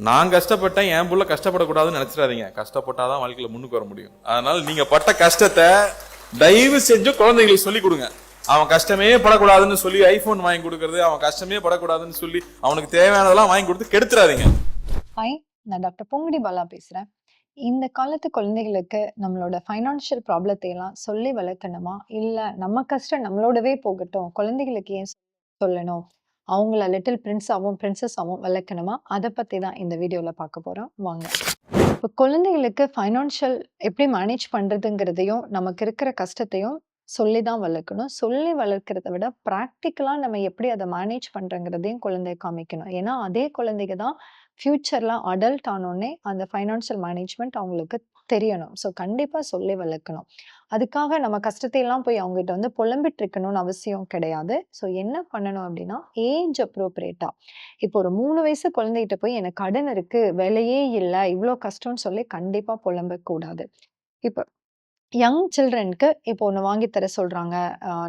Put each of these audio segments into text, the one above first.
நான் கஷ்டப்பட்டேன், என் புள்ள கஷ்டப்படக்கூடாதுன்னு நினைச்சிடாதீங்க. கஷ்டப்பட்டாதான் வாழ்க்கையில முன்னுக்கு வர முடியும். அதனால நீங்க பட்ட கஷ்டத்தை தயவு செஞ்சு குழந்தைங்களுக்கு சொல்லி கொடுங்க. அவன் கஷ்டமே படக்கூடாதுன்னு சொல்லி ஐபோன் வாங்கி கொடுக்கறது, அவன் கஷ்டமே படக்கூடாதுன்னு சொல்லி அவனுக்கு தேவையானதெல்லாம் வாங்கி கொடுத்து கெடுத்துறாதீங்க. ஹாய், நான் டாக்டர் பொங்குடி பாலா பேசுறேன். இந்த காலத்து குழந்தைகளுக்கு நம்மளோட ஃபைனான்ஷியல் ப்ராப்ளத்தை எல்லாம் சொல்லி வளர்க்கணுமா, இல்ல நம்ம கஷ்டம் நம்மளோடவே போகட்டும், குழந்தைகளுக்கு ஏன் சொல்லணும், அவங்கள லிட்டில் பிரின்ஸாவும் பிரின்சஸாவும் வளர்க்கணுமா, அதை பத்தி தான் இந்த வீடியோல பார்க்க போறோம். வாங்க. இப்போ குழந்தைகளுக்கு ஃபைனான்ஷியல் எப்படி மேனேஜ் பண்றதுங்கிறதையும் நமக்கு இருக்கிற கஷ்டத்தையும் சொல்லி தான் வளர்க்கணும். சொல்லி வளர்க்கிறத விட ப்ராக்டிக்கலா நம்ம எப்படி அதை மேனேஜ் பண்றோங்கிறதையும் குழந்தை காமிக்கணும். ஏன்னா அதே குழந்தைங்க தான் ஃபியூச்சர்ல அடல்ட் ஆனோடனே அந்த ஃபைனான்ஷியல் மேனேஜ்மெண்ட் அவங்களுக்கு தெரியணும். ஸோ கண்டிப்பா சொல்லி வளர்க்கணும். அதுக்காக நம்ம கஷ்டத்தை எல்லாம் போய் அவங்ககிட்ட வந்து புலம்பிட்டு இருக்கணும்னு அவசியம் கிடையாது. ஸோ என்ன பண்ணணும் அப்படின்னா, ஏஜ் அப்ரோப்ரியேட்டா இப்போ ஒரு 3 வயசு குழந்தைகிட்ட போய் எனக்கு கடன் இருக்கு, வேலையே இல்ல, இவ்ளோ கஷ்டம்னு சொல்லி கண்டிப்பா புலம்பக்கூடாது. இப்ப யங் சில்ட்ரனுக்கு இப்போ ஒண்ணு வாங்கி தர சொல்றாங்க.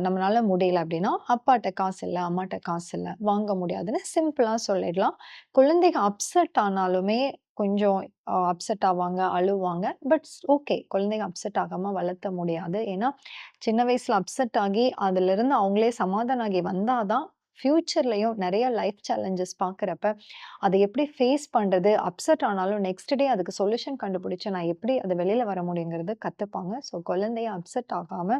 நம்மளால முடியல அப்படின்னா, அப்பாட்ட காசு இல்ல, அம்மாட்ட காசு இல்ல, வாங்க முடியாதுன்னு சிம்பிளா சொல்லிடலாம். குழந்தைங்க அப்செட் ஆனாலுமே கொஞ்சம் அப்செட் ஆவாங்க, அழுவாங்க. பட் ஓகே, குழந்தைங்க அப்செட் ஆகாம வளர்த்த முடியாது. ஏன்னா, சின்ன வயசுல அப்செட் ஆகி அதிலிருந்து அவங்களே சமாதானம் ஆகி வந்தா தான் ஃபியூச்சர்லயும் நெறைய லைஃப் சேலஞ்சஸ் பார்க்குறப்ப, அத எப்படி ஃபேஸ் பண்றது, அப்செட் ஆனாலும் நெக்ஸ்ட் டே அதுக்கு சொல்யூஷன் கண்டுபிடிச்சு நான் எப்படி அத வெளில வர முடியுங்கிறது கத்துப்பாங்க. ஸோ குழந்தைய அப்செட் ஆகாம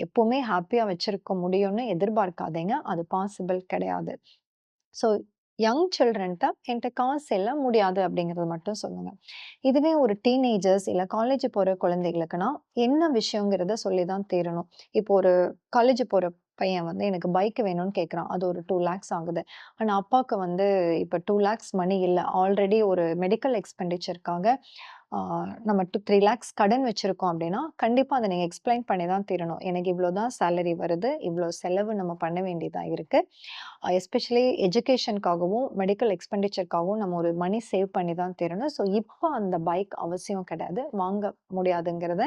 எப்பவுமே ஹேப்பியா வச்சிருக்க முடியும்னு எதிர்பார்க்காதீங்க. அது பாசிபிள் கிடையாது. ஸோ யங் சில்ட்ரன்ட்ட என்ட்ட காசு இல்ல, முடியாது அப்படிங்கிறத மட்டும் சொல்லுங்க. இதுவே ஒரு டீனேஜர்ஸ் இல்ல காலேஜ் போற குழந்தைகளுக்குன்னா, என்ன விஷயங்கிறத சொல்லி தான் தீரணும். இப்போ ஒரு காலேஜ் போற பையன் வந்து எனக்கு பைக் வேணும்னு கேட்குறான். அது ஒரு 2 லேக்ஸ் ஆகுது. ஆனா அப்பாவுக்கு வந்து இப்ப 2 லேக்ஸ் மணி இல்ல. ஆல்ரெடி ஒரு மெடிக்கல் எக்ஸ்பெண்டிச்சர்க்காக ஆ நம்ம 3 லேக்ஸ் கடன் வச்சிருக்கோம் அப்படின்னா, கண்டிப்பா அத நீங்க எக்ஸ்ப்ளைன் பண்ணி தான் தீரணும். எனக்கு இவ்ளோ தான் சேலரி வருது. இவ்ளோ செலவு நம்ம பண்ண வேண்டியதா இருக்கு. எஸ்பெஷலி எஜுகேஷனுக்காகவும், மெடிக்கல் எக்ஸ்பெண்டிச்சர்க்காகவும் நம்ம ஒரு மணி சேவ் பண்ணி தான் தீரணும். ஸோ, இப்ப அந்த பைக் அவசியம் கிடையாது. வாங்க முடியாதுங்கிறத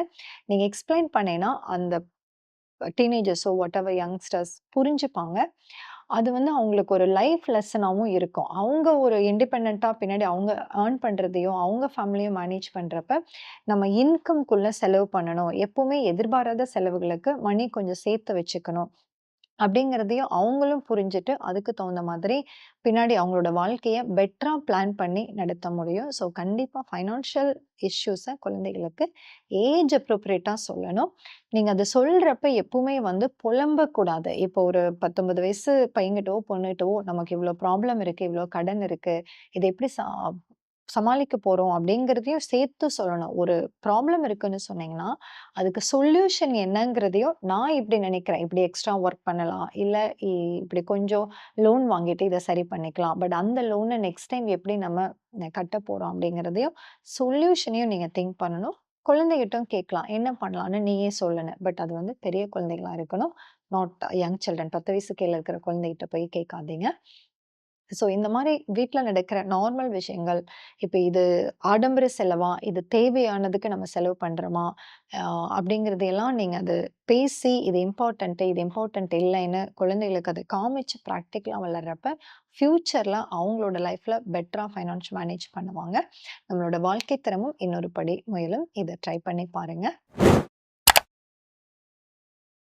நீங்க எக்ஸ்ப்ளைன் பண்ணீங்கன்னா, அந்த டீனேஜர்ஸோ வாட்டெவர் யங்ஸ்டர்ஸ் புரிஞ்சுப்பாங்க. அது வந்து அவங்களுக்கு ஒரு லைஃப் லெசனாவும் இருக்கும். அவங்க ஒரு இண்டிபெண்டன்ட்டா பின்னாடி அவங்க ஏர்ன் பண்றதையும், அவங்க ஃபேமிலியும் மேனேஜ் பண்றப்ப, நம்ம இன்கம்க்குள்ள செலவு பண்ணணும். எப்பவுமே எதிர்பாராத செலவுகளுக்கு மணி கொஞ்சம் சேர்த்து வச்சுக்கணும். அப்படிங்கிறதையும் அவங்களும் புரிஞ்சுட்டு, அதுக்கு தகுந்த மாதிரி பின்னாடி அவங்களோட வாழ்க்கைய பெட்டரா பிளான் பண்ணி நடத்த முடியும். ஸோ கண்டிப்பா ஃபைனான்ஷியல் இஷ்யூஸ குழந்தைகளுக்கு ஏஜ் அப்ரோப்ரியேட்டா சொல்லணும். நீங்க அத சொல்றப்ப எப்பவுமே வந்து புலம்பக்கூடாது. இப்போ ஒரு 19 வயசு பையன்கிட்டவோ, பொண்ணுகிட்டவோ நமக்கு இவ்ளோ ப்ராப்ளம் இருக்கு, இவ்ளோ கடன் இருக்கு. இத எப்படி சமாளிக்க போறோம் அப்படிங்கிறதையும் சேர்த்து சொல்லணும். ஒரு ப்ராப்ளம் இருக்குன்னு சொன்னீங்கன்னா, அதுக்கு சொல்யூஷன் என்னங்கிறதையும் நான் இப்படி நினைக்கிறேன். இப்படி எக்ஸ்ட்ரா ஒர்க் பண்ணலாம். இல்ல இ இப்படி கொஞ்சம் லோன் வாங்கிட்டு இத சரி பண்ணிக்கலாம். பட் அந்த லோன நெக்ஸ்ட் டைம் எப்படி நம்ம கட்டப் போறோம் அப்படிங்கிறதையும், சொல்யூஷனையும் நீங்க திங்க் பண்ணணும். குழந்தைகிட்டயும் கேட்கலாம். என்ன பண்ணலான்னு நீயே சொல்லுன்னு. பட் அது வந்து பெரிய குழந்தைகளா இருக்கணும். Not young children. 10 வயசு கீழ இருக்கிற குழந்தைகிட்ட போய் கேட்காதீங்க. ஸோ இந்த மாரி வீட்ல நடக்கிற நார்மல் விஷயங்கள், இப்ப இது ஆடம்பர செலவா? இது தேவையானதுக்கு நம்ம செலவு பண்றோமா? அ அப்படிங்கிறதையெல்லாம் நீங்க அது பேசி இது இம்பார்ட்டன்ட் இல்லைன்னு குழந்தைகளுக்கு அத காமிச்சு பிராக்டிகலா வளர்றப்ப, ஃபியூச்சர்ல அவங்களோட லைஃப்ல பெட்டரா ஃபைனான்ஸ் மேனேஜ் பண்ணுவாங்க. நம்மளோட வாழ்க்கை தரமும் இன்னொரு படி முயலும். இத ட்ரை பண்ணி பாருங்க.